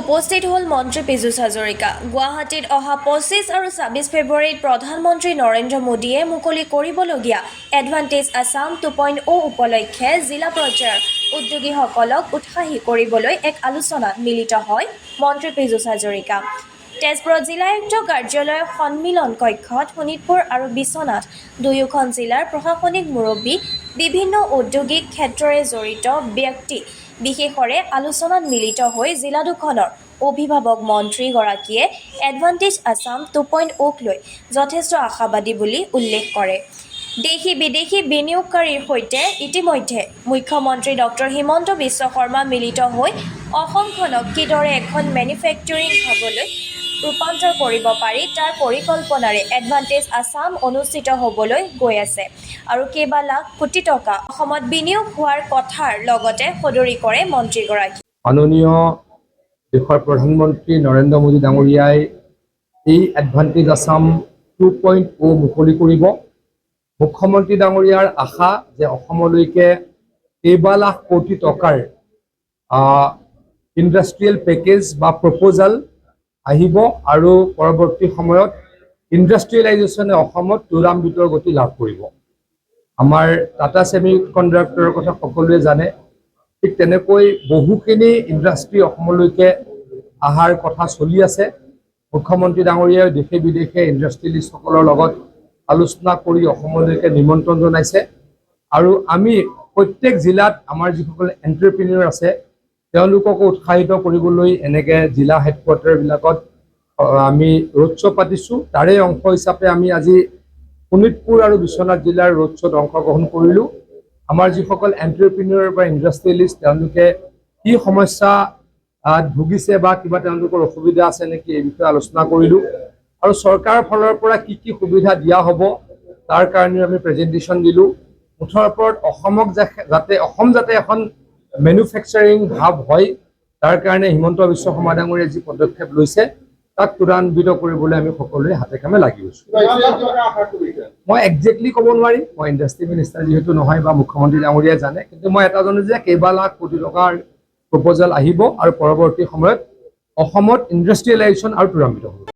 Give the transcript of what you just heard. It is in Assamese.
উপস্থিত হল মন্ত্ৰী পীযুষ হাজৰিকা। গুৱাহাটীত অহা 25 আৰু 26 ফেব্ৰুৱাৰীত প্ৰধানমন্ত্ৰী নৰেন্দ্ৰ মোদীয়ে মুকলি কৰিবলগীয়া এডভান্টেজ আছাম 2.0 উপলক্ষে জিলা পৰ্যায়ৰ উদ্যোগীসকলক উৎসাহী কৰিবলৈ এক আলোচনাত মিলিত হয় মন্ত্ৰী পীযুষ হাজৰিকা। তেজপুৰত জিলায়ুক্ত কাৰ্যালয়ৰ সন্মিলন কক্ষত শোণিতপুৰ আৰু বিশ্বনাথ দুয়োখন জিলাৰ প্ৰশাসনিক মুৰব্বী, বিভিন্ন ঔদ্যোগিক ক্ষেত্ৰৰে জড়িত ব্যক্তি বিশেষৰে আলোচনাত মিলিত হৈ জিলা দুখনৰ অভিভাৱক মন্ত্ৰীগৰাকীয়ে এডভান্টেজ আছাম 2.0ক লৈ যথেষ্ট আশাবাদী বুলি উল্লেখ কৰে। দেশী বিদেশী বিনিয়োগকাৰীৰ সৈতে ইতিমধ্যে মুখ্যমন্ত্ৰী ডক্টৰ হিমন্ত বিশ্ব শৰ্মা মিলিত হৈ অসমখনক কিদৰে এখন মেনুফেক্সাৰিং হাবলৈ ৰূপান্তৰ কৰিব পাৰি তাৰ পৰিকল্পনাৰে এডভান্টেজ আছাম অনুষ্ঠিত হ'বলৈ গৈ আছে আৰু কেইবা লাখ কোটি টকা অসমত বিনিয়োগ হোৱাৰ কথাৰ লগতে সদৰি কৰে মন্ত্ৰীগৰাকী। মাননীয় দেশৰ প্ৰধানমন্ত্ৰী নৰেন্দ্ৰ মোদী ডাঙৰীয়াই এই এডভান্টেজ আছাম 2.0 মুকলি কৰিব। মুখ্যমন্ত্ৰী ডাঙৰীয়াৰ আশা যে অসমলৈকে কেইবা লাখ কোটি টকাৰ ইণ্ডাষ্ট্ৰিয়েল পেকেজ বা প্ৰপ'জাল আহিব আৰু পৰৱৰ্তী সময়ত ইণ্ডাষ্ট্ৰিয়েলাইজেশ্যনে অসমত ত্বৰান্বিত গতি লাভ কৰিব। আমাৰ টাটা ছেমি কণ্ডাক্টৰৰ কথা সকলোৱে জানে, ঠিক তেনেকৈ বহুখিনি ইণ্ডাষ্ট্ৰি অসমলৈকে অহাৰ কথা চলি আছে। মুখ্যমন্ত্ৰী ডাঙৰীয়াই দেশে বিদেশে ইণ্ডাষ্ট্ৰিয়েলিষ্টসকলৰ লগত আলোচনা কৰি অসমলৈকে নিমন্ত্ৰণ জনাইছে আৰু আমি প্ৰত্যেক জিলাত আমাৰ যিসকল এণ্টাৰপ্ৰিনিয়ৰ আছে তেওঁলোককো উৎসাহিত কৰিবলৈ এনেকৈ জিলা হেডকোৱাৰ্টাৰবিলাকত আমি ৰোড শ্ব' পাতিছোঁ। তাৰে অংশ হিচাপে আমি আজি শোণিতপুৰ আৰু বিশ্বনাথ জিলাৰ ৰোড শ্ব'ত অংশগ্ৰহণ কৰিলোঁ। আমাৰ যিসকল এণ্টাৰপ্ৰিনিয়ৰ বা ইণ্ডাষ্ট্ৰিয়েলিষ্ট তেওঁলোকে কি সমস্যা ভুগিছে বা কিবা তেওঁলোকৰ অসুবিধা আছে নেকি এই বিষয়ে আলোচনা কৰিলোঁ আৰু চৰকাৰৰ ফালৰ পৰা কি কি সুবিধা দিয়া হ'ব তাৰ কাৰণে আমি প্ৰেজেণ্টেশ্যন দিলোঁ। মুঠৰ ওপৰত অসমক যাতে এখন মেনুফেক্সাৰিং হাব হয় তাৰ কাৰণে হিমন্ত বিশ্ব শৰ্মা ডাঙৰীয়াই যি পদক্ষেপ লৈছে তাক ত্বৰান্বিত কৰিবলৈ আমি সকলোৱে হাতে কামে লাগি গৈছোঁ। মই একজেক্টলি ক'ব নোৱাৰিম, মই ইণ্ডাষ্ট্ৰি মিনিষ্টাৰ যিহেতু নহয় বা মুখ্যমন্ত্ৰী ডাঙৰীয়াই জানে, কিন্তু মই এটা জানো যে কেইবা লাখ কোটি টকাৰ প্ৰপ'জাল আহিব আৰু পৰৱৰ্তী সময়ত অসমত ইণ্ডাষ্ট্ৰিয়েলাইজেশ্যন আৰু ত্বৰান্বিত হ'ব।